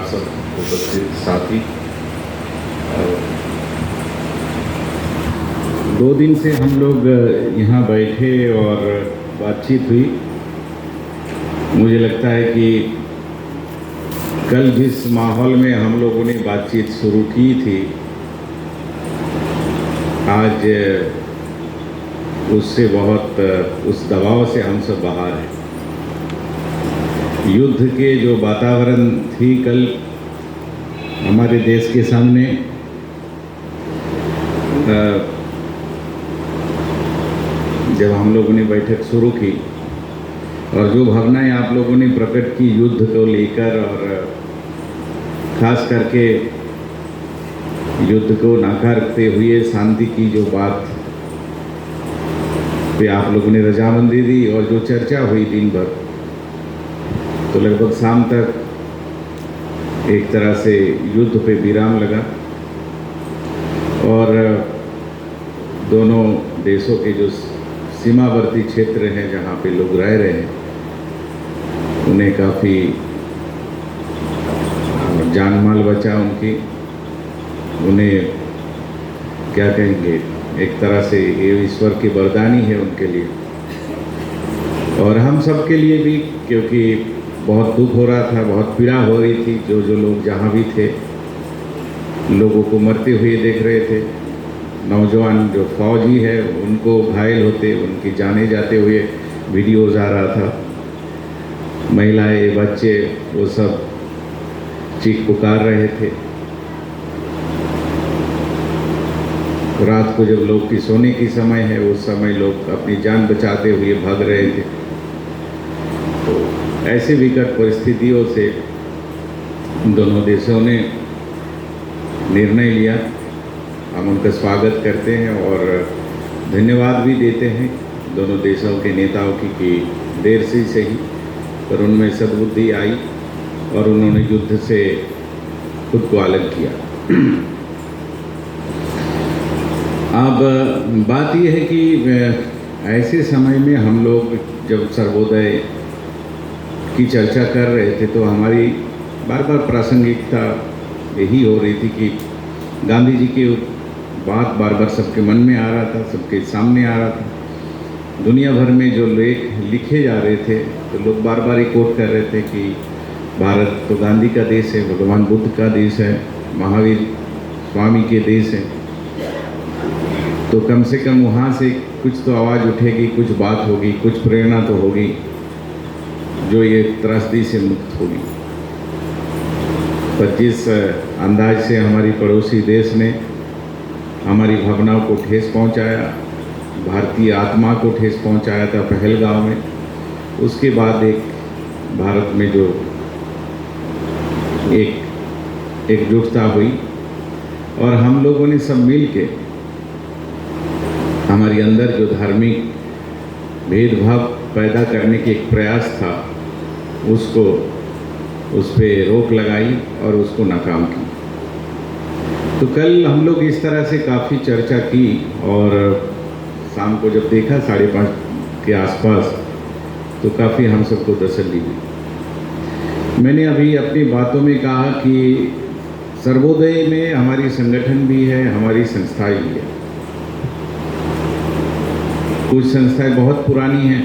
आप सब उपस्थित साथी, 2 दिन से हम लोग यहाँ बैठे और बातचीत हुई। मुझे लगता है कि कल जिस माहौल में हम लोगों ने बातचीत शुरू की थी, आज उससे बहुत उस दबाव से हम सब बाहर हैं। युद्ध के जो वातावरण थी कल हमारे देश के सामने, जब हम लोगों ने बैठक शुरू की और जो भावनाएं आप लोगों ने प्रकट की युद्ध को लेकर, और खास करके युद्ध को नकारते हुए शांति की जो बात पे आप लोगों ने रजामंदी दी, और जो चर्चा हुई दिन भर, तो लगभग शाम तक एक तरह से युद्ध पे विराम लगा। और दोनों देशों के जो सीमावर्ती क्षेत्र हैं जहाँ पे लोग रह रहे हैं, उन्हें काफ़ी जान माल बचा उनकी। उन्हें क्या कहेंगे, एक तरह से ये ईश्वर की वरदानी है उनके लिए, और हम सब के लिए भी, क्योंकि बहुत दुख हो रहा था, बहुत पीड़ा हो रही थी। जो लोग जहाँ भी थे, लोगों को मरते हुए देख रहे थे। नौजवान जो फौजी है उनको घायल होते, उनकी जाने जाते हुए वीडियोज़ आ रहा था। महिलाएं, बच्चे, वो सब चीख पुकार रहे थे। रात को जब लोग की सोने की समय है, उस समय लोग अपनी जान बचाते हुए भाग रहे थे। तो ऐसे विकट परिस्थितियों से दोनों देशों ने निर्णय लिया। हम उनका स्वागत करते हैं और धन्यवाद भी देते हैं दोनों देशों के नेताओं की, कि देर से सही पर उनमें सद्बुद्धि आई और उन्होंने युद्ध से खुद को अलग किया। अब बात यह है कि ऐसे समय में हम लोग जब सर्वोदय की चर्चा कर रहे थे, तो हमारी बार बार प्रासंगिकता यही हो रही थी कि गांधी जी की बात बार बार सबके मन में आ रहा था, सबके सामने आ रहा था। दुनिया भर में जो लेख लिखे जा रहे थे, तो लोग बार बार ये कोट कर रहे थे कि भारत तो गांधी का देश है, भगवान बुद्ध का देश है, महावीर स्वामी के देश है। तो कम से कम वहाँ से कुछ तो आवाज़ उठेगी, कुछ बात होगी, कुछ प्रेरणा तो होगी जो ये त्रासदी से मुक्त होगी। पर जिस अंदाज से हमारी पड़ोसी देश ने हमारी भावनाओं को ठेस पहुंचाया, भारतीय आत्मा को ठेस पहुंचाया था पहलगांव में, उसके बाद एक भारत में जो एकजुटता हुई, और हम लोगों ने सब मिल के हमारी अंदर जो धार्मिक भेदभाव पैदा करने की एक प्रयास था, उसको उस पर रोक लगाई और उसको नाकाम की। तो कल हम लोग इस तरह से काफ़ी चर्चा की, और शाम को जब देखा 5:30 के आसपास, तो काफ़ी हम सबको तसल्ली हुई। मैंने अभी अपनी बातों में कहा कि सर्वोदय में हमारी संगठन भी है, हमारी संस्थाएं भी है। कुछ संस्थाएं बहुत पुरानी हैं,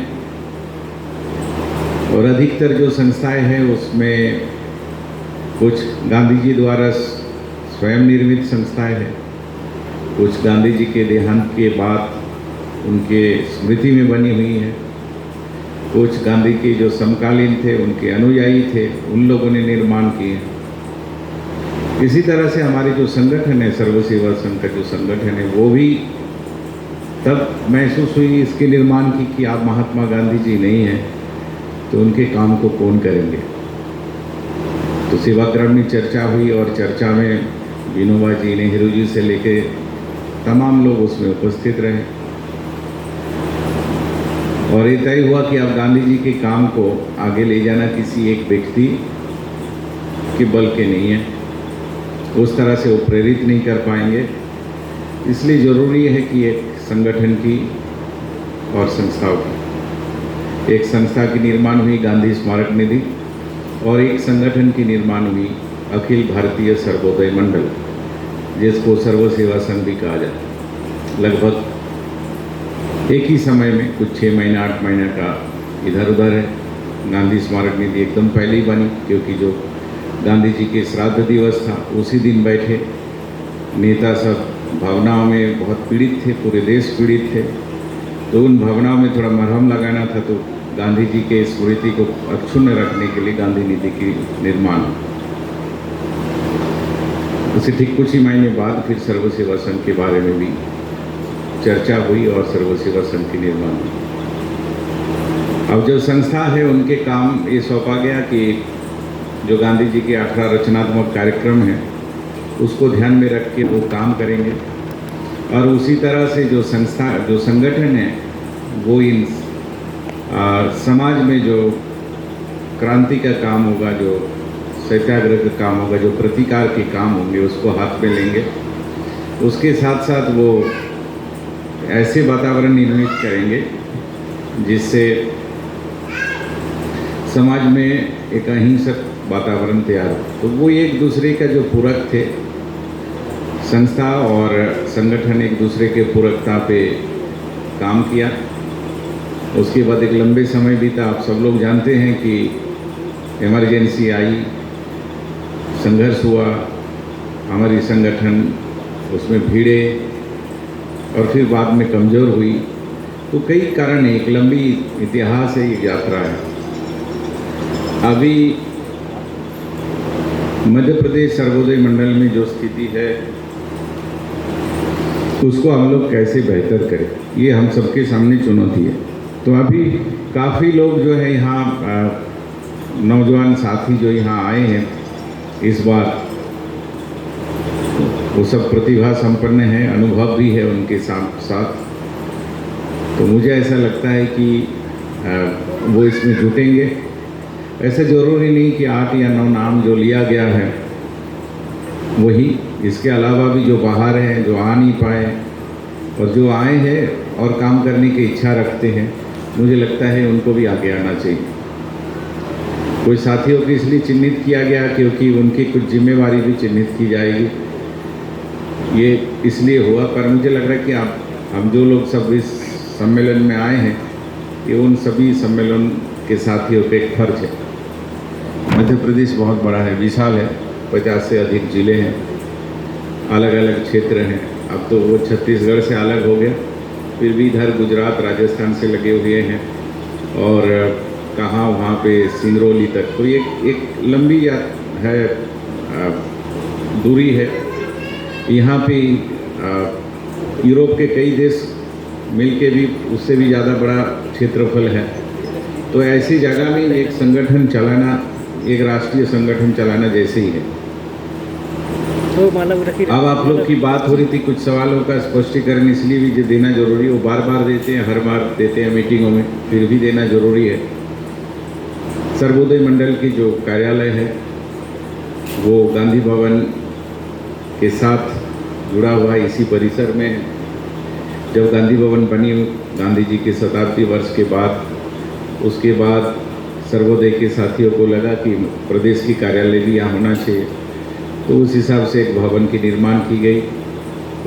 और अधिकतर जो संस्थाएं हैं उसमें कुछ गांधी जी द्वारा स्वयं निर्मित संस्थाएं हैं, कुछ गांधी जी के देहांत के बाद उनके स्मृति में बनी हुई हैं, कुछ गांधी के जो समकालीन थे, उनके अनुयायी थे, उन लोगों ने निर्माण किए। इसी तरह से हमारे जो संगठन है, सर्व सेवा संघ का जो संगठन है, वो भी तब महसूस हुई इसके निर्माण की कि आप महात्मा गांधी जी नहीं हैं, तो उनके काम को कौन करेंगे। तो सेवाक्रम में चर्चा हुई, और चर्चा में विनोबा जी, नेहरू जी से लेके तमाम लोग उसमें उपस्थित रहे, और ये तय हुआ कि अब गांधी जी के काम को आगे ले जाना किसी एक व्यक्ति के बल के नहीं है, उस तरह से वो प्रेरित नहीं कर पाएंगे। इसलिए ज़रूरी है कि एक संगठन की और संस्थाओं की, एक संस्था की निर्माण हुई गांधी स्मारक निधि, और एक संगठन की निर्माण हुई अखिल भारतीय सर्वोदय मंडल, जिसको सर्व सेवा संघ भी कहा जाता है, लगभग एक ही समय में कुछ 6 महीना 8 महीना का इधर उधर है। गांधी स्मारक निधि एकदम पहले ही बनी, क्योंकि जो गांधी जी के श्राद्ध दिवस था उसी दिन बैठे। नेता सब भावनाओं में बहुत पीड़ित थे, पूरे देश पीड़ित थे, तो उन भावनाओं में थोड़ा मरहम लगाना था, तो गांधी जी के स्मृति को अक्षुण्ण रखने के लिए गांधी निधि की निर्माण। उसे ठीक कुछ ही महीने बाद फिर सर्व सेवा संघ के बारे में भी चर्चा हुई और सर्व सेवा संघ की निर्माण हुई। अब जो संस्था है उनके काम ये सौंपा गया कि जो गांधी जी के 18 रचनात्मक कार्यक्रम हैं उसको ध्यान में रख के वो काम करेंगे, और उसी तरह से जो संस्था जो संगठन है वो इन समाज में जो क्रांति का काम होगा, जो सत्याग्रह का काम होगा, जो प्रतिकार के काम होंगे उसको हाथ में लेंगे। उसके साथ साथ वो ऐसे वातावरण निर्मित करेंगे जिससे समाज में एक अहिंसक वातावरण तैयार हो। तो वो एक दूसरे का जो पूरक थे, संस्था और संगठन एक दूसरे के पूरकता पे काम किया। उसके बाद एक लंबे समय बीता। आप सब लोग जानते हैं कि इमरजेंसी आई, संघर्ष हुआ, हमारी संगठन उसमें भिड़े और फिर बाद में कमज़ोर हुई। तो कई कारण हैं, एक लंबी इतिहास है, ये यात्रा है। अभी मध्य प्रदेश सर्वोदय मंडल में जो स्थिति है उसको हम लोग कैसे बेहतर करें, ये हम सबके सामने चुनौती है। तो अभी काफ़ी लोग जो है यहाँ नौजवान साथी जो यहाँ आए हैं इस बार, वो सब प्रतिभा संपन्न है, अनुभव भी है उनके साथ। तो मुझे ऐसा लगता है कि वो इसमें जुटेंगे। ऐसा ज़रूरी नहीं कि 8 या 9 नाम जो लिया गया है वही, इसके अलावा भी जो बाहर हैं, जो आ नहीं पाए और जो आए हैं और काम करने की इच्छा रखते हैं, मुझे लगता है उनको भी आगे आना चाहिए। कुछ साथियों को इसलिए चिन्हित किया गया क्योंकि उनकी कुछ जिम्मेवारी भी चिन्हित की जाएगी, ये इसलिए हुआ। पर मुझे लग रहा है कि हम जो लोग सब इस सम्मेलन में आए हैं, ये उन सभी सम्मेलन के साथियों का एक फर्ज है। मध्य प्रदेश बहुत बड़ा है, विशाल है, 50 से अधिक जिले हैं, अलग अलग क्षेत्र हैं। अब तो वो छत्तीसगढ़ से अलग हो गया, फिर भी इधर गुजरात राजस्थान से लगे हुए हैं और कहाँ वहाँ पे सिंगरौली तक। तो ये एक लंबी है दूरी है। यहाँ पे यूरोप के कई देश मिलके भी उससे भी ज़्यादा बड़ा क्षेत्रफल है। तो ऐसी जगह में एक संगठन चलाना, एक राष्ट्रीय संगठन चलाना जैसे ही है। तो मानव रखी अब आप लोग की बात हो रही थी, कुछ सवालों का स्पष्टीकरण इसलिए भी देना जरूरी है। वो बार बार देते हैं, हर बार देते हैं मीटिंगों में, फिर भी देना जरूरी है। सर्वोदय मंडल की जो कार्यालय है वो गांधी भवन के साथ जुड़ा हुआ है, इसी परिसर में है। जब गांधी भवन बनी गांधी जी के शताब्दी वर्ष के बाद, उसके बाद सर्वोदय के साथियों को लगा कि प्रदेश की कार्यालय भी यहाँ होना चाहिए, तो उस हिसाब से एक भवन की निर्माण की गई।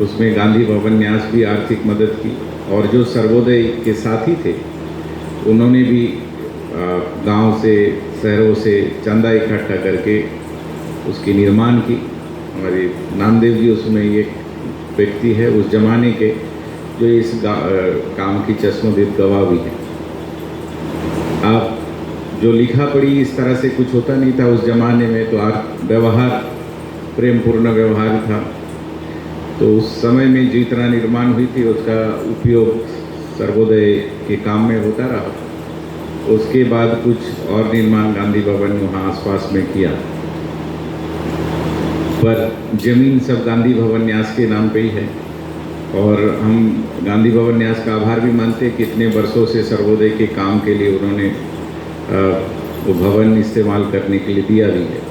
उसमें गांधी भवन न्यास भी आर्थिक मदद की, और जो सर्वोदय के साथी थे उन्होंने भी गांव से, शहरों से चंदा इकट्ठा करके उसकी निर्माण की। हमारे नामदेव जी उसमें एक व्यक्ति है उस जमाने के, जो इस काम की चश्मदीद गवाह भी है। आप जो लिखा पढ़ी इस तरह से कुछ होता नहीं था उस जमाने में, तो व्यवहार प्रेमपूर्ण व्यवहार था। तो उस समय में जितना निर्माण हुई थी उसका उपयोग सर्वोदय के काम में होता रहा। उसके बाद कुछ और निर्माण गांधी भवन वहाँ आसपास में किया, पर जमीन सब गांधी भवन न्यास के नाम पे ही है। और हम गांधी भवन न्यास का आभार भी मानते हैं कि इतने वर्षों से सर्वोदय के काम के लिए उन्होंने वो भवन इस्तेमाल करने के लिए दिया भी है।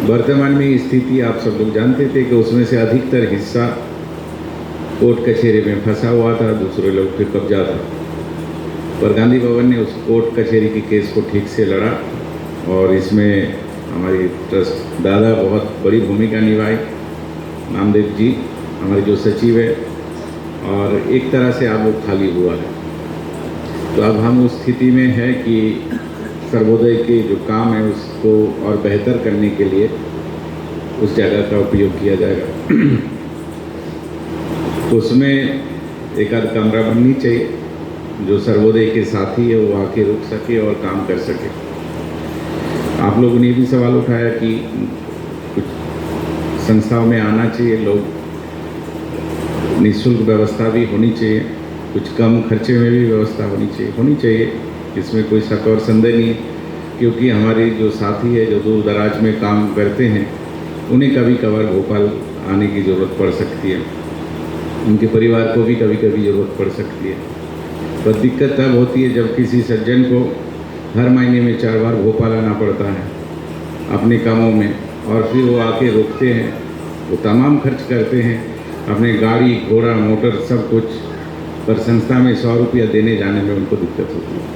वर्तमान में स्थिति आप सब लोग जानते थे कि उसमें से अधिकतर हिस्सा कोर्ट कचहरी में फंसा हुआ था, दूसरे लोग पे कब्जा था। पर गांधी भवन ने उस कोर्ट कचहरी के केस को ठीक से लड़ा और इसमें हमारे ट्रस्ट दादा बहुत बड़ी भूमिका निभाई, नामदेव जी हमारे जो सचिव है, और एक तरह से अब वो खाली हुआ है। तो अब हम उस स्थिति में है कि सर्वोदय के जो काम है उसको और बेहतर करने के लिए उस जगह का उपयोग किया जाएगा। तो उसमें एक आध कमरा बननी चाहिए, जो सर्वोदय के साथी है वो आके रुक सके और काम कर सके। आप लोगों ने भी सवाल उठाया कि कुछ संस्थाओं में आना चाहिए लोग, निःशुल्क व्यवस्था भी होनी चाहिए, कुछ कम खर्चे में भी व्यवस्था होनी चाहिए, इसमें कोई शक और संदेह नहीं है। क्योंकि हमारे जो साथी है जो दूर दराज में काम करते हैं, उन्हें कभी कभार भोपाल आने की ज़रूरत पड़ सकती है, उनके परिवार को भी कभी कभी ज़रूरत पड़ सकती है। पर दिक्कत तब होती है जब किसी सज्जन को हर महीने में 4 बार भोपाल आना पड़ता है अपने कामों में, और फिर वो आके रुकते हैं, वो तमाम खर्च करते हैं, अपने गाड़ी घोड़ा मोटर सब कुछ, पर संस्था में 100 रुपया देने जाने में उनको दिक्कत होती है।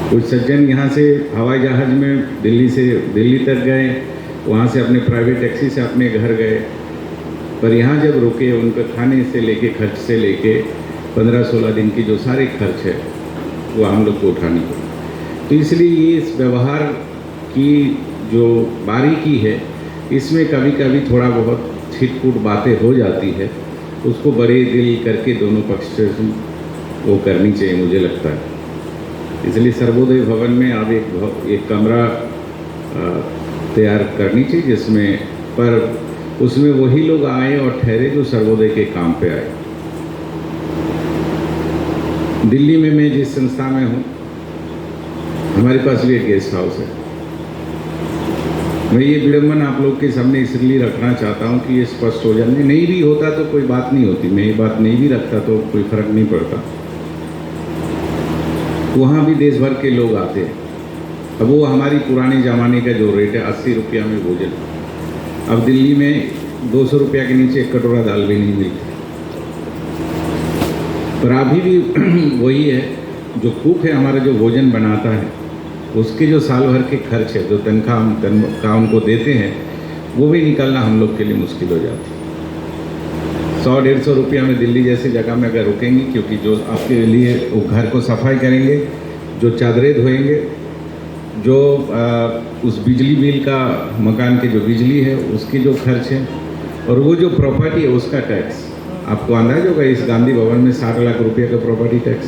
कुछ सज्जन यहाँ से हवाई जहाज़ में दिल्ली तक गए, वहाँ से अपने प्राइवेट टैक्सी से अपने घर गए, पर यहाँ जब रुके उनका खाने से लेके खर्च से लेके 15-16 दिन की जो सारे खर्च है वो हम लोग को उठानी पड़ी। तो इसलिए ये इस व्यवहार की जो बारीकी है, इसमें कभी कभी थोड़ा बहुत छिटपुट बातें हो जाती है, उसको बड़े दिल करके दोनों पक्ष से वो करनी चाहिए, मुझे लगता है। इसलिए सर्वोदय भवन में अब एक कमरा तैयार करनी चाहिए, जिसमें पर उसमें वही लोग आए और ठहरे जो सर्वोदय के काम पे आए। दिल्ली में मैं जिस संस्था में हूँ, हमारे पास भी एक गेस्ट हाउस है। मैं ये विडम्बन आप लोग के सामने इसलिए रखना चाहता हूँ कि ये स्पष्ट हो जाए। नहीं भी होता तो कोई बात नहीं होती, मैं ये बात नहीं भी रखता तो कोई फर्क नहीं पड़ता। वहाँ भी देश भर के लोग आते हैं। अब वो हमारी पुराने ज़माने का जो रेट है 80 रुपया में भोजन, अब दिल्ली में 200 रुपया के नीचे एक कटोरा दाल भी नहीं मिलती। पर अभी भी वही है, जो कुक है हमारा जो भोजन बनाता है, उसके जो साल भर के खर्च है, जो तनख्वाह उनको देते हैं, वो भी निकालना हम लोग के लिए मुश्किल हो जाती है। 100-150 रुपया में दिल्ली जैसी जगह में अगर रुकेंगे, क्योंकि जो आपके लिए वो घर को सफाई करेंगे, जो चादरें धोएंगे, जो उस बिजली बिल का मकान के जो बिजली है उसकी जो खर्च है, और वो जो प्रॉपर्टी है उसका टैक्स, आपको अंदाज होगा इस गांधी भवन में 60 लाख रुपये का प्रॉपर्टी टैक्स,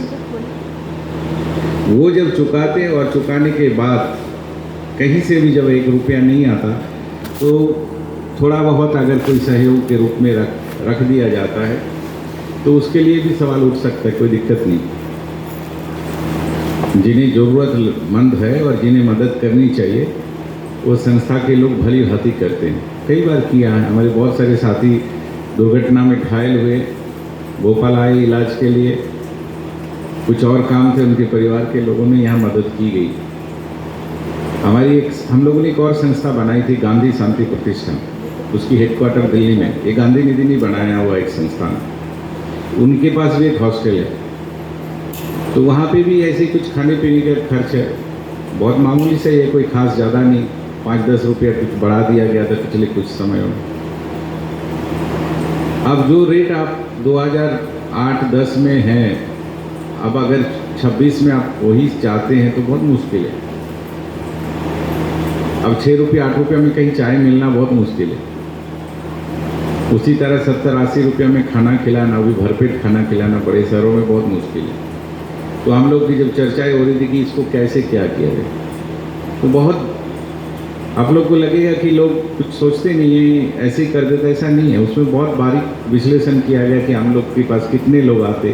वो जब चुकाते हैं और चुकाने के बाद कहीं से भी जब 1 रुपया नहीं आता, तो थोड़ा बहुत अगर कोई सहयोग के रूप में रख दिया जाता है तो उसके लिए भी सवाल उठ सकता है, कोई दिक्कत नहीं। जिन्हें ज़रूरतमंद है और जिन्हें मदद करनी चाहिए, वो संस्था के लोग भली भांति करते हैं। कई बार किया है, हमारे बहुत सारे साथी दुर्घटना में घायल हुए, भोपाल आए इलाज के लिए, कुछ और काम थे, उनके परिवार के लोगों ने यहाँ मदद की गई। हम लोगों ने एक और संस्था बनाई थी, गांधी शांति प्रतिष्ठान, उसकी हेडक्वार्टर दिल्ली में, ये गांधी निधि ने बनाया हुआ एक संस्थान, उनके पास भी एक हॉस्टल है। तो वहाँ पे भी ऐसे कुछ खाने पीने का खर्च है, बहुत मामूली से है, कोई खास ज़्यादा नहीं, 5-10 रुपया कुछ बढ़ा दिया गया था पिछले कुछ समयों में। अब जो रेट आप 2008-10 में है, अब अगर 26 में आप वही चाहते हैं तो बहुत मुश्किल है। अब 6 रुपये 8 रुपये में कहीं चाय मिलना बहुत मुश्किल है। उसी तरह 70-80 रुपये में खाना खिलाना, भी भरपेट खाना खिलाना बड़े शहरों में बहुत मुश्किल है। तो हम लोग की जब चर्चाएं हो रही थी कि इसको कैसे क्या किया जाए, तो बहुत आप लोग को लगेगा कि लोग कुछ सोचते नहीं हैं, ऐसे ही कर देते, ऐसा नहीं है। उसमें बहुत बारीक विश्लेषण किया गया कि हम लोग के पास कितने लोग आते,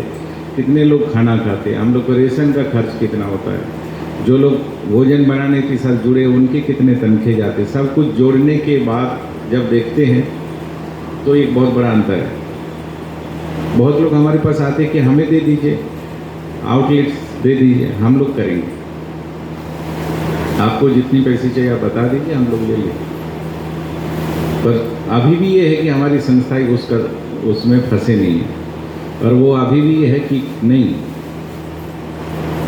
कितने लोग खाना खाते, हम लोग को रेशन का खर्च कितना होता है, जो लोग भोजन बनाने के साथ जुड़े उनके कितने तनखे जाते, सब कुछ जोड़ने के बाद जब देखते हैं तो एक बहुत बड़ा अंतर है। बहुत लोग हमारे पास आते कि हमें दे दीजिए, आउटलेट्स दे दीजिए, हम लोग करेंगे, आपको जितनी पैसे चाहिए आप बता दीजिए, हम लोग ले लें। पर अभी भी ये है कि हमारी संस्थाएं उसमें फंसे नहीं है, और वो अभी भी ये है कि नहीं,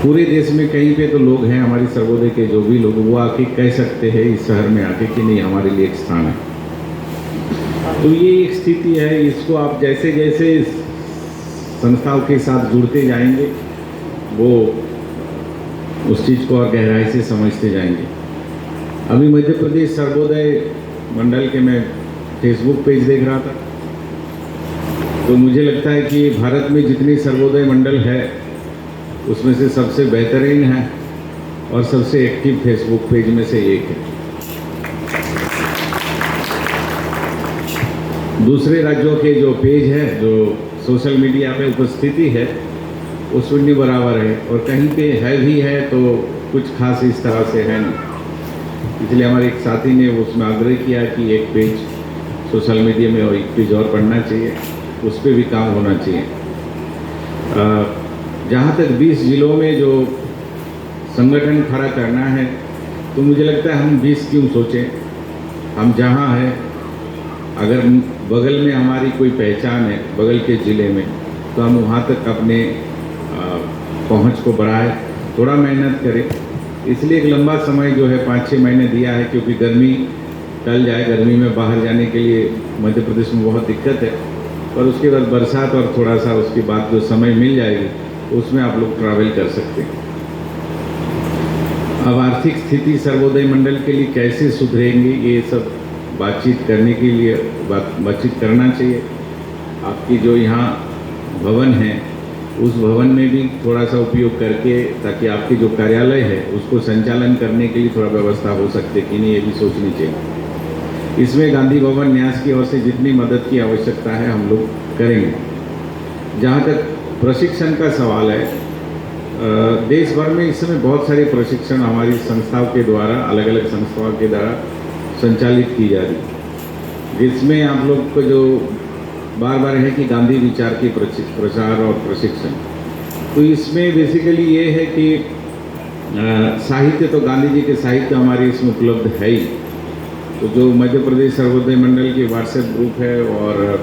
पूरे देश में कहीं पे तो लोग हैं हमारी सर्वोदय के, जो भी लोग, वो आके कह सकते हैं इस शहर में आके कि नहीं हमारे लिए एक स्थान है। तो ये एक स्थिति है, इसको आप जैसे जैसे संस्थाओं के साथ जुड़ते जाएंगे वो उस चीज़ को और गहराई से समझते जाएंगे। अभी मध्य प्रदेश सर्वोदय मंडल के मैं फेसबुक पेज देख रहा था, तो मुझे लगता है कि भारत में जितने सर्वोदय मंडल है उसमें से सबसे बेहतरीन है और सबसे एक्टिव फेसबुक पेज में से एक है। दूसरे राज्यों के जो पेज है, जो सोशल मीडिया में उपस्थिति है, वो शून्य बराबर है, और कहीं पे है भी है तो कुछ खास इस तरह से है नहीं। इसलिए हमारे एक साथी ने उसमें आग्रह किया कि एक पेज सोशल मीडिया में और एक पेज और पढ़ना चाहिए, उस पर भी काम होना चाहिए। जहाँ तक 20 जिलों में जो संगठन खड़ा करना है, तो मुझे लगता है हम 20 क्यों सोचें, हम जहाँ हैं, अगर बगल में हमारी कोई पहचान है बगल के ज़िले में, तो हम वहाँ तक अपने पहुँच को बढ़ाएं, थोड़ा मेहनत करें। इसलिए एक लंबा समय जो है 5-6 महीने दिया है, क्योंकि गर्मी टल जाए, गर्मी में बाहर जाने के लिए मध्य प्रदेश में बहुत दिक्कत है, और उसके बाद बरसात और थोड़ा सा उसके बाद जो समय मिल जाएगी उसमें आप लोग ट्रैवल कर सकते हैं। अब आर्थिक स्थिति सर्वोदय मंडल के लिए कैसे सुधरेंगे, ये सब बातचीत करने के लिए बातचीत करना चाहिए। आपकी जो यहाँ भवन है, उस भवन में भी थोड़ा सा उपयोग करके, ताकि आपके जो कार्यालय है उसको संचालन करने के लिए थोड़ा व्यवस्था हो सकती है कि नहीं, ये भी सोचनी चाहिए। इसमें गांधी भवन न्यास की ओर से जितनी मदद की आवश्यकता है हम लोग करेंगे। जहाँ तक प्रशिक्षण का सवाल है, देश भर में इस समय बहुत सारे प्रशिक्षण हमारी संस्थाओं के द्वारा, अलग अलग संस्थाओं के द्वारा संचालित की जा रही है, जिसमें आप लोग को जो बार बार है कि गांधी विचार के प्रचार और प्रशिक्षण, तो इसमें बेसिकली ये है कि साहित्य, तो गांधी जी के साहित्य हमारे इसमें उपलब्ध है ही। तो जो मध्य प्रदेश सर्वोदय मंडल के व्हाट्सएप ग्रुप है और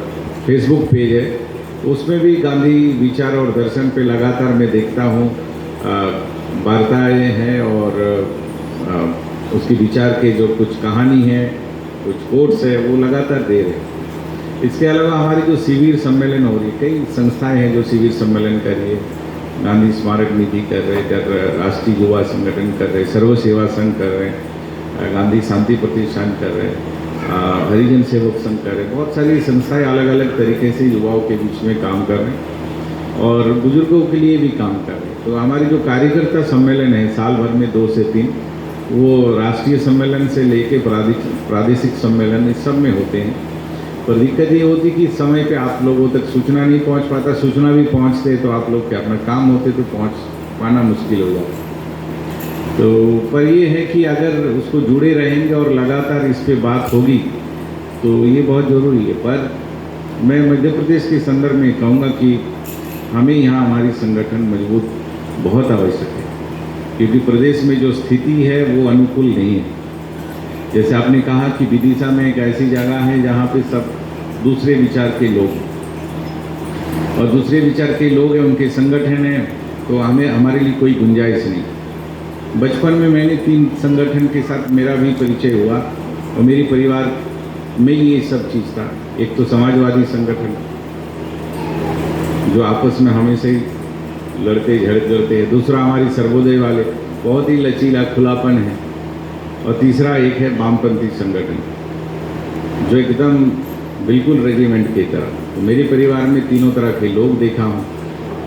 फेसबुक पेज है, उसमें भी गांधी विचार और दर्शन पे लगातार मैं देखता हूँ वार्ताएँ हैं, और उसकी विचार के जो कुछ कहानी है, कुछ कोट्स है, वो लगातार दे रहे हैं। इसके अलावा हमारी जो शिविर सम्मेलन हो रही है, कई संस्थाएं हैं जो शिविर सम्मेलन कर रही है। गांधी स्मारक निधि कर रहे, राष्ट्रीय युवा संगठन कर रहे, सर्व सेवा संघ कर रहे, गांधी शांति प्रतिष्ठान कर रहे, हरिजन सेवक संघ कर रहे, बहुत सारी संस्थाएं अलग अलग तरीके से युवाओं के बीच में काम कर रहे हैं और बुजुर्गों के लिए भी काम कर रहे हैं। तो हमारी जो कार्यकर्ता सम्मेलन है साल भर में 2 से 3, वो राष्ट्रीय सम्मेलन से लेके प्रादेशिक सम्मेलन इस सब में होते हैं। पर दिक्कत ये होती कि समय पे आप लोगों तक सूचना नहीं पहुंच पाता, सूचना भी पहुंचते तो आप लोग के अपना काम होते तो पहुंच पाना मुश्किल हो जाता। तो पर ये है कि अगर उसको जुड़े रहेंगे और लगातार इस पे बात होगी तो ये बहुत ज़रूरी है। पर मैं मध्य प्रदेश के संदर्भ में कहूँगा कि हमें यहाँ हमारी संगठन मजबूत बहुत आवश्यक है, क्योंकि प्रदेश में जो स्थिति है वो अनुकूल नहीं है। जैसे आपने कहा कि विदिशा में एक ऐसी जगह है जहाँ पे सब दूसरे विचार के लोग, और दूसरे विचार के लोग हैं, उनके संगठन हैं, तो हमें हमारे लिए कोई गुंजाइश नहीं। बचपन में मैंने 3 संगठन के साथ मेरा भी परिचय हुआ और मेरे परिवार में ये सब चीज़ था। एक तो समाजवादी संगठन जो आपस में हमेशा ही लड़ते झगड़ते हैं, दूसरा हमारी सर्वोदय वाले, बहुत ही लचीला खुलापन है, और तीसरा एक है वामपंथी संगठन जो एकदम बिल्कुल रेजिमेंट की तरह। तो मेरे परिवार में तीनों तरह के लोग देखा हूँ।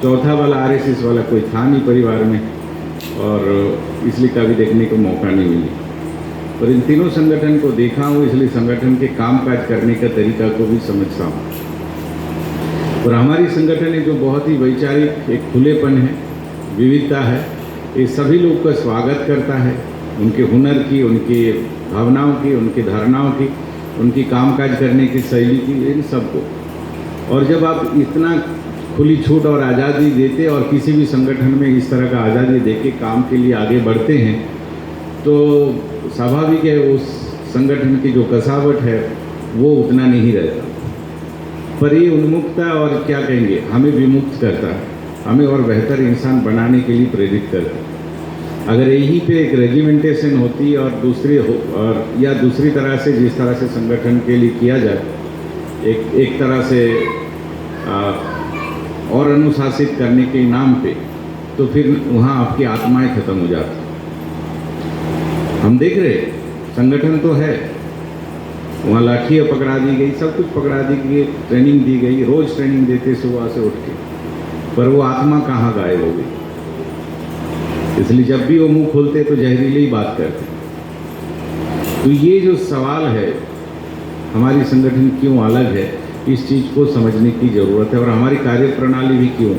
चौथा वाला आरएसएस वाला कोई था नहीं परिवार में, और इसलिए कभी देखने को मौका नहीं मिली। पर इन तीनों संगठन को देखा हूँ, इसलिए संगठन के कामकाज करने का तरीका को भी समझता हूँ। और हमारी संगठन है जो बहुत ही वैचारिक एक खुलेपन है, विविधता है, ये सभी लोग का स्वागत करता है, उनके हुनर की, उनकी भावनाओं की, उनकी धारणाओं की, उनकी कामकाज करने की शैली की, इन सबको। और जब आप इतना खुली छूट और आज़ादी देते और किसी भी संगठन में इस तरह का आज़ादी देके काम के लिए आगे बढ़ते हैं, तो स्वाभाविक है उस संगठन की जो कसावट है वो उतना नहीं रहता। पर ये उन्मुक्ता और क्या कहेंगे, हमें विमुक्त करता है। हमें और बेहतर इंसान बनाने के लिए प्रेरित करते हैं। अगर यहीं पे एक रेजिमेंटेशन होती और दूसरी तरह से जिस तरह से संगठन के लिए किया जाए, एक तरह से और अनुशासित करने के नाम पे, तो फिर वहाँ आपकी आत्माएं खत्म हो जाती। हम देख रहे संगठन तो है, वहाँ लाठियाँ पकड़ा दी गई, सब कुछ पकड़ा दी गई, ट्रेनिंग दी गई, रोज ट्रेनिंग देते सुबह से उठ के, पर वो आत्मा कहाँ गायब हो गई। इसलिए जब भी वो मुंह खोलते तो जहरीली ही बात करते। तो ये जो सवाल है, हमारी संगठन क्यों अलग है, इस चीज़ को समझने की ज़रूरत है, और हमारी कार्य प्रणाली भी क्यों।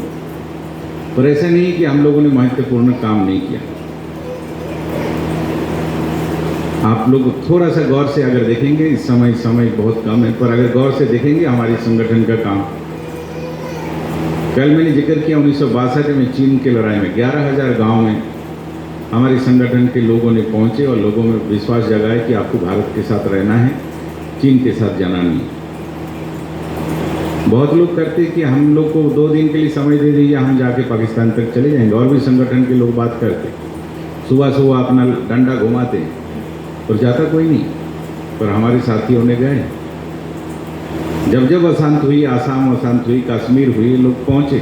पर ऐसा नहीं कि हम लोगों ने महत्वपूर्ण काम नहीं किया। आप लोग थोड़ा सा गौर से अगर देखेंगे, इस समय बहुत कम है, पर अगर गौर से देखेंगे हमारी संगठन का काम, कल मैंने जिक्र किया 1962 में चीन की लड़ाई में 11,000 गांव में हमारे संगठन के लोगों ने पहुंचे और लोगों में विश्वास जगाया कि आपको भारत के साथ रहना है, चीन के साथ जाना नहीं। बहुत लोग करते कि हम लोग को 2 दिन के लिए समय दे दीजिए, हम जाके पाकिस्तान तक चले जाएंगे, और भी संगठन के लोग बात करते, सुबह अपना डंडा घुमाते और जाता कोई नहीं। पर हमारे साथियों ने गए, जब अशांत हुई, आसाम अशांत हुई, कश्मीर हुई, लोग पहुँचे।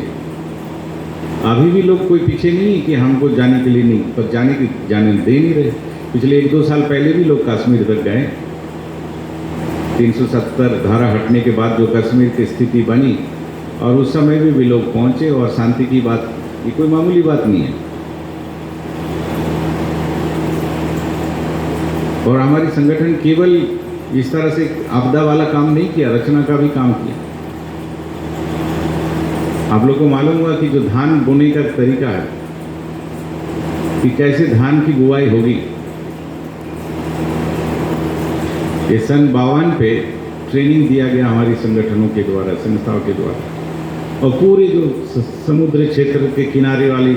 अभी भी लोग कोई पीछे नहीं है कि हमको जाने के लिए नहीं, पर जाने दे नहीं रहे। पिछले 1-2 साल पहले भी लोग कश्मीर तक गए। 370 धारा हटने के बाद जो कश्मीर की स्थिति बनी, और उस समय में भी लोग पहुँचे, और शांति की बात, ये कोई मामूली बात नहीं है। और हमारी संगठन केवल इस तरह से आपदा वाला काम नहीं किया, रचना का भी काम किया। आप लोग को मालूम हुआ कि जो धान बोने का तरीका है, कि कैसे धान की बुआई होगी, ये सन 52 पे ट्रेनिंग दिया गया हमारी संगठनों के द्वारा, संस्थाओं के द्वारा। और पूरे जो समुद्र क्षेत्र के किनारे वाली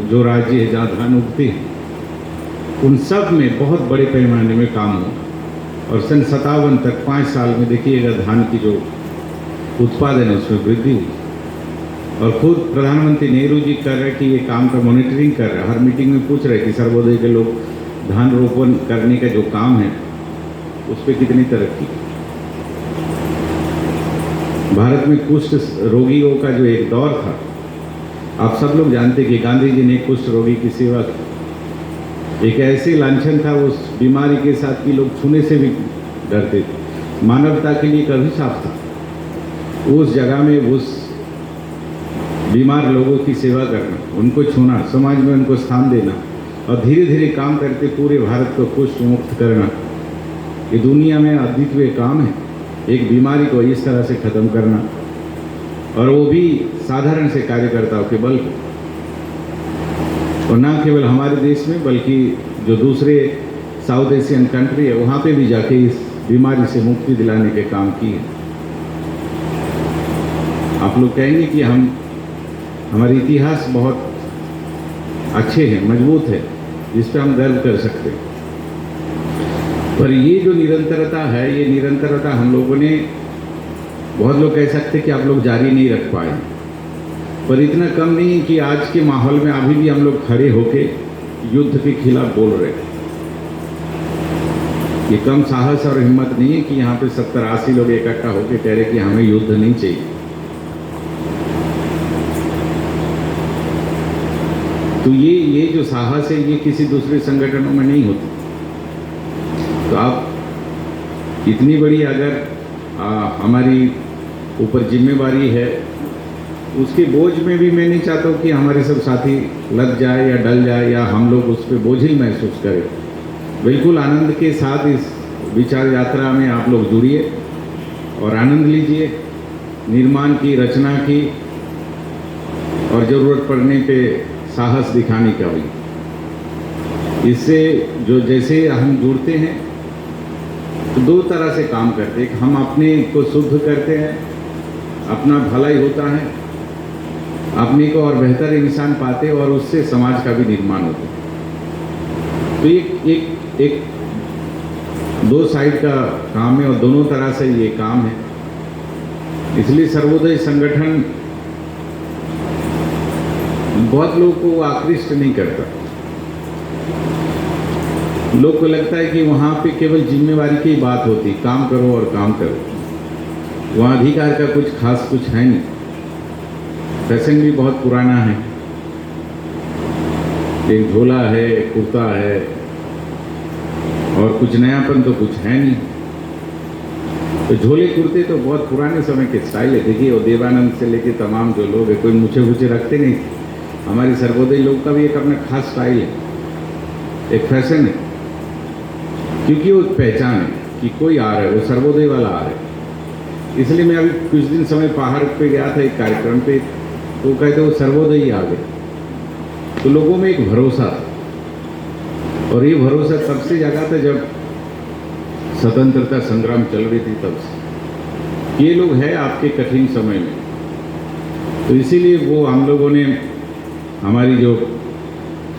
जो राज्य है जहाँ धान उगते हैं, उन सब में बहुत बड़े पैमाने में काम हुआ। और सन 57 तक 5 साल में देखिएगा धान की जो उत्पादन है उसमें वृद्धि हुई। और खुद प्रधानमंत्री नेहरू जी कर रहे कि ये काम का मॉनिटरिंग कर रहे, हर मीटिंग में पूछ रहे कि सर्वोदय के लोग धान रोपण करने का जो काम है उस पर कितनी तरक्की। भारत में कुष्ठ रोगियों का जो एक दौर था, आप सब लोग जानते कि गांधी जी ने कुष्ठ रोगी की सेवा की। एक ऐसे लांछन था उस बीमारी के साथ कि लोग छूने से भी डरते थे। मानवता के लिए एक अभिशाप था उस जगह में उस बीमार लोगों की सेवा करना, उनको छूना, समाज में उनको स्थान देना, और धीरे धीरे काम करके पूरे भारत को कुष्ठ मुक्त करना। ये दुनिया में अद्वितीय काम है, एक बीमारी को इस तरह से ख़त्म करना, और वो भी साधारण से कार्यकर्ताओं के बल पर। और ना केवल हमारे देश में, बल्कि जो दूसरे साउथ एशियन कंट्री है वहाँ पे भी जाके इस बीमारी से मुक्ति दिलाने के काम किए। आप लोग कहेंगे कि हमारे इतिहास बहुत अच्छे हैं, मजबूत है, जिस पे हम गर्व कर सकते हैं। पर ये जो निरंतरता है, ये निरंतरता हम लोगों ने, बहुत लोग कह सकते कि आप लोग जारी नहीं रख पाए, पर इतना कम नहीं कि आज के माहौल में अभी भी हम लोग खड़े होके युद्ध के खिलाफ बोल रहे हैं। ये कम साहस और हिम्मत नहीं है कि यहाँ पे 70-80 लोग इकट्ठा होके कह रहे कि हमें युद्ध नहीं चाहिए। तो ये जो साहस है, ये किसी दूसरे संगठनों में नहीं होती। तो आप इतनी बड़ी अगर हमारी ऊपर जिम्मेवारी है, उसके बोझ में भी मैं नहीं चाहता हूँ कि हमारे सब साथी लग जाए या डल जाए, या हम लोग उस पर बोझिल महसूस करें। बिल्कुल आनंद के साथ इस विचार यात्रा में आप लोग जुड़िए और आनंद लीजिए, निर्माण की, रचना की, और ज़रूरत पड़ने पे साहस दिखाने का भी। इससे जो जैसे हम जुड़ते हैं तो 2 तरह से काम करते हैं। हम अपने को शुद्ध करते हैं, अपना भलाई होता है, अपने को और बेहतर इंसान पाते, और उससे समाज का भी निर्माण होता है। तो एक 2 साइड का काम है, और दोनों तरह से ये काम है। इसलिए सर्वोदय संगठन बहुत लोगों को वो आकृष्ट नहीं करता। लोग को लगता है कि वहाँ पे केवल जिम्मेवारी की बात होती, काम करो और काम करो, वहाँ अधिकार का कुछ खास कुछ है नहीं। फैशन भी बहुत पुराना है, एक झोला है, कुर्ता है, और कुछ नयापन तो कुछ है नहीं। तो झोले कुर्ते तो बहुत पुराने समय के स्टाइल है। देखिए वो देवानंद से लेके तमाम जो लोग हैं, कोई मूछे वूछे रखते नहीं। हमारे सर्वोदय लोग का भी एक अपना खास स्टाइल है, एक फैशन है, क्योंकि वो एक पहचान है कि कोई आ रहा है, वो सर्वोदय वाला आ रहा है। इसलिए मैं अभी कुछ दिन समय पहाड़ पे गया था एक कार्यक्रम पे, तो कहते वो सर्वोदय ही आ गए। तो लोगों में एक भरोसा था, और ये भरोसा तब से जागा था जब स्वतंत्रता संग्राम चल रही थी, तब से ये लोग हैं आपके कठिन समय में। तो इसीलिए वो हम लोगों ने, हमारी जो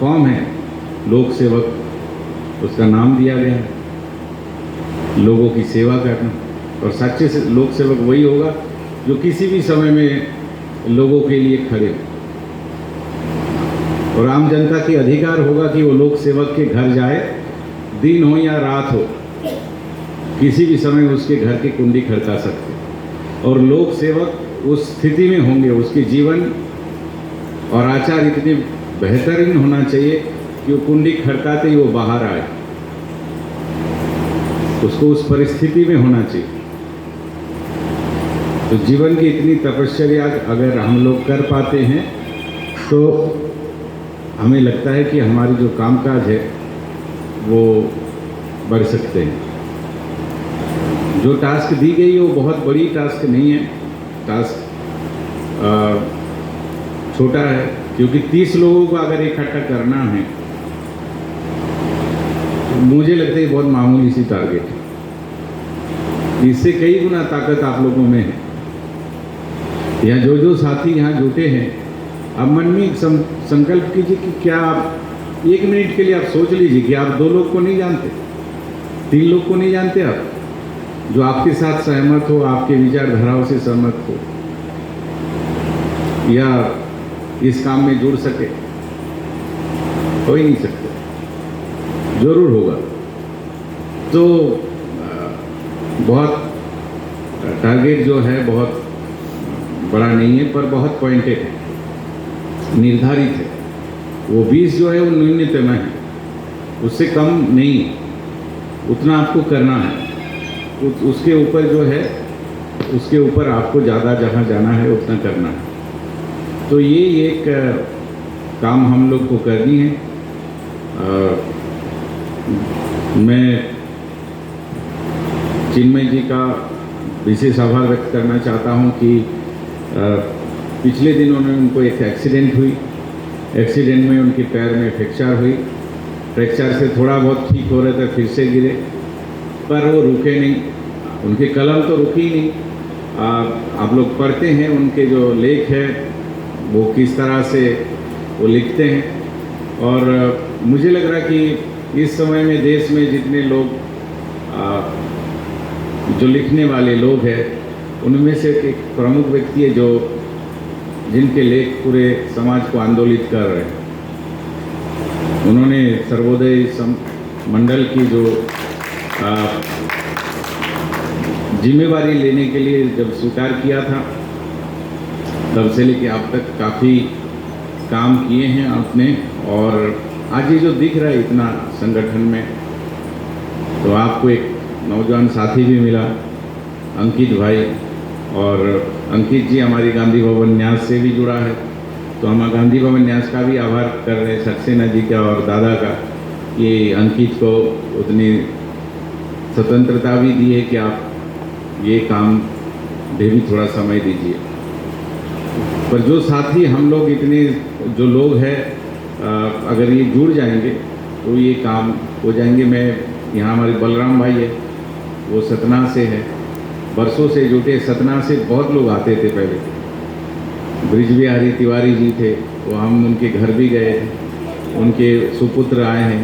फॉर्म है लोक सेवक, उसका नाम दिया गया है, लोगों की सेवा करना। और सच्चे से लोक सेवक वही होगा जो किसी भी समय में लोगों के लिए खड़े हो। और आम जनता की अधिकार होगा कि वो लोक सेवक के घर जाए, दिन हो या रात हो, किसी भी समय उसके घर की कुंडी खड़का सकते। और लोक सेवक उस स्थिति में होंगे, उसके जीवन और आचार इतने बेहतरीन होना चाहिए कि वो कुंडी खड़काते ही वो बाहर आए, उसको उस परिस्थिति में होना चाहिए। तो जीवन की इतनी तपश्चर्या अगर हम लोग कर पाते हैं तो हमें लगता है कि हमारी जो कामकाज है वो बढ़ सकते हैं। जो टास्क दी गई है वो बहुत बड़ी टास्क नहीं है, टास्क छोटा है, क्योंकि 30 लोगों को अगर इकट्ठा करना है तो मुझे लगता है बहुत मामूली सी टारगेट है। इससे कई गुना ताकत आप लोगों में है। या जो साथी यहाँ जुटे हैं, अब मन में एक संकल्प कीजिए कि क्या आप 1 मिनट के लिए आप सोच लीजिए कि आप 2 लोग को नहीं जानते, 3 लोग को नहीं जानते, आप जो आपके साथ सहमत हो, आपके विचारधाराओं से सहमत हो, या इस काम में जुड़ सके। हो ही नहीं सकते, जरूर होगा। तो बहुत टारगेट जो है बहुत बड़ा नहीं है, पर बहुत पॉइंटेड है, निर्धारित है। वो 20 जो है वो न्यूनतम है, उससे कम नहीं है, उतना आपको करना है। उसके ऊपर जो है, उसके ऊपर आपको ज़्यादा जहाँ जाना है उतना करना है। तो ये एक काम हम लोग को करनी है। मैं चिन्मय जी का विशेष आभार व्यक्त करना चाहता हूँ कि पिछले दिनों में उनको एक एक्सीडेंट हुई, एक्सीडेंट में उनके पैर में फ्रैक्चर हुई, फ्रैक्चर से थोड़ा बहुत ठीक हो रहे थे, फिर से गिरे, पर वो रुके नहीं, उनकी कलम तो रुकी नहीं। आप लोग पढ़ते हैं उनके जो लेख है वो किस तरह से वो लिखते हैं। और मुझे लग रहा कि इस समय में देश में जितने लोग जो लिखने वाले लोग हैं, उनमें से एक प्रमुख व्यक्ति है जो जिनके लेख पूरे समाज को आंदोलित कर रहे हैं। उन्होंने सर्वोदय मंडल की जो जिम्मेवारी लेने के लिए जब स्वीकार किया था, तब से लेके अब तक काफ़ी काम किए हैं आपने। और आज ये जो दिख रहा है इतना संगठन में, तो आपको एक नौजवान साथी भी मिला, अंकित भाई, और अंकित जी हमारी गांधी भवन न्यास से भी जुड़ा है। तो हम गांधी भवन न्यास का भी आभार कर रहे हैं, सक्सेना जी का और दादा का, कि अंकित को उतनी स्वतंत्रता भी दी है कि आप ये काम भी थोड़ा समय दीजिए। पर जो साथी हम लोग इतने जो लोग हैं, अगर ये जुड़ जाएंगे तो ये काम हो जाएंगे। मैं यहाँ हमारे बलराम भाई है, वो सतना से है, बरसों से जुटे। सतना से बहुत लोग आते थे पहले, ब्रिज बिहारी तिवारी जी थे, वो हम उनके घर भी गए थे, उनके सुपुत्र आए हैं।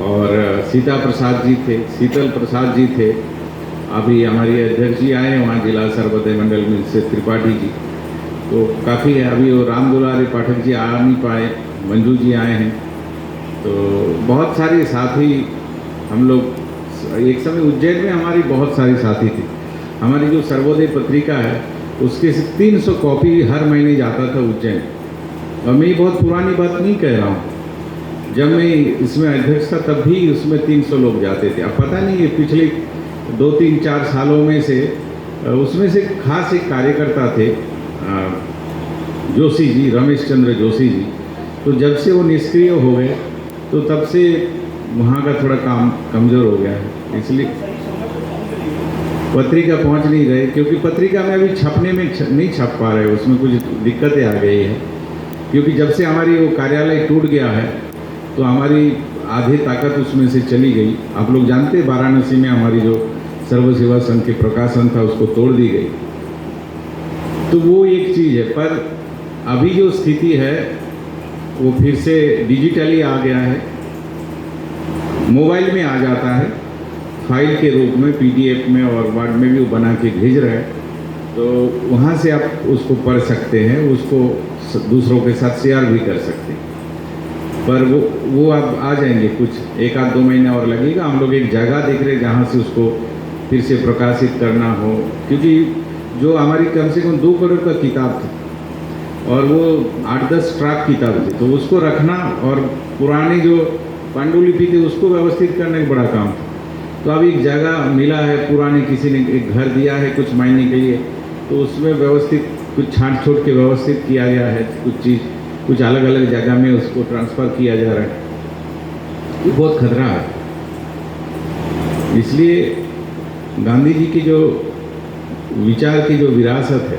और सीता प्रसाद जी थे, शीतल प्रसाद जी थे, अभी हमारी अध्यक्ष जी आए हैं वहाँ जिला सर्वोदय मंडल में से त्रिपाठी जी। तो काफ़ी है। अभी वो राम दुलारी पाठक जी आ नहीं पाए, मंजू जी आए हैं, तो बहुत सारे साथी हम लोग। एक समय उज्जैन में हमारी बहुत सारी साथी थी। हमारी जो सर्वोदय पत्रिका है उसके 300 कॉपी हर महीने जाता था उज्जैन। और मैं ये बहुत पुरानी बात नहीं कह रहा हूँ, जब मैं इसमें अध्यक्ष था तब भी उसमें 300 लोग जाते थे। अब पता नहीं ये पिछले 2-3-4 सालों में से उसमें से खास एक कार्यकर्ता थे जोशी जी, रमेश चंद्र जोशी जी। तो जब से वो निष्क्रिय हो गए तो तब से वहाँ का थोड़ा काम कमज़ोर हो गया है, इसलिए पत्रिका पहुँच नहीं रहे। क्योंकि पत्रिका में अभी छपने में नहीं छप पा रहे, उसमें कुछ दिक्कतें आ गई है। क्योंकि जब से हमारी वो कार्यालय टूट गया है तो हमारी आधी ताकत उसमें से चली गई। आप लोग जानते हैं वाराणसी में हमारी जो सर्व सेवा संघ के प्रकाशन था उसको तोड़ दी गई। तो वो एक चीज़ है। पर अभी जो स्थिति है वो फिर से डिजिटली आ गया है, मोबाइल में आ जाता है फाइल के रूप में, PDF में और वर्ड में भी वो बना के भेज रहे हैं। तो वहाँ से आप उसको पढ़ सकते हैं, उसको दूसरों के साथ शेयर भी कर सकते हैं। पर वो आप आ जाएंगे, कुछ 1-2 महीने और लगेगा। हम लोग एक जगह देख रहे हैं जहाँ से उसको फिर से प्रकाशित करना हो, क्योंकि जो हमारी कम से कम 2 करोड़ का किताब था और वो 8-10 ट्रैक किताब थी, तो उसको रखना और पुरानी जो पांडुलिपि थी उसको व्यवस्थित करना एक बड़ा काम था। तो अब एक जगह मिला है, पुरानी किसी ने एक घर दिया है कुछ महीने के लिए, तो उसमें व्यवस्थित कुछ छांट छोड़ के व्यवस्थित किया गया है। कुछ अलग अलग जगह में उसको ट्रांसफ़र किया जा रहा है। ये बहुत खतरा है। इसलिए गांधी जी की जो विचार की जो विरासत है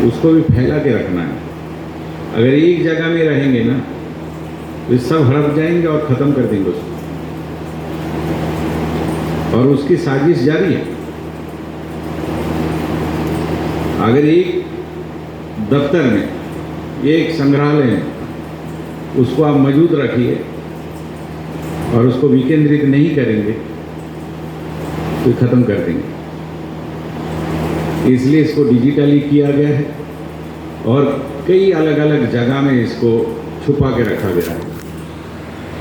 उसको भी फैला के रखना है। अगर एक जगह में रहेंगे ना तो सब हड़प जाएंगे और ख़त्म कर देंगे उसको। और उसकी साजिश जारी है। अगर एक दफ्तर में, एक संग्रहालय में उसको आप मौजूद रखिए और उसको विकेंद्रित नहीं करेंगे तो ख़त्म कर देंगे। इसलिए इसको डिजिटली किया गया है और कई अलग अलग जगह में इसको छुपा के रखा गया है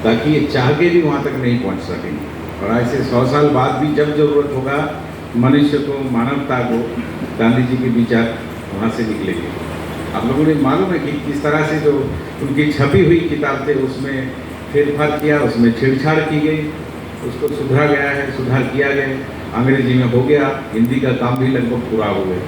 ताकि ये चाह के भी वहाँ तक नहीं पहुँच सकेंगे। और ऐसे 100 साल बाद भी जब ज़रूरत होगा मनुष्य को, मानवता को, गांधी जी के विचार वहाँ से निकलेंगे। आप लोगों ने मालूम है कि किस तरह से जो उनकी छपी हुई किताब थे उसमें फेरफार किया, उसमें छेड़छाड़ की गई, उसको सुधार किया गया, अंग्रेजी में हो गया, हिंदी का काम भी लगभग पूरा हो गया।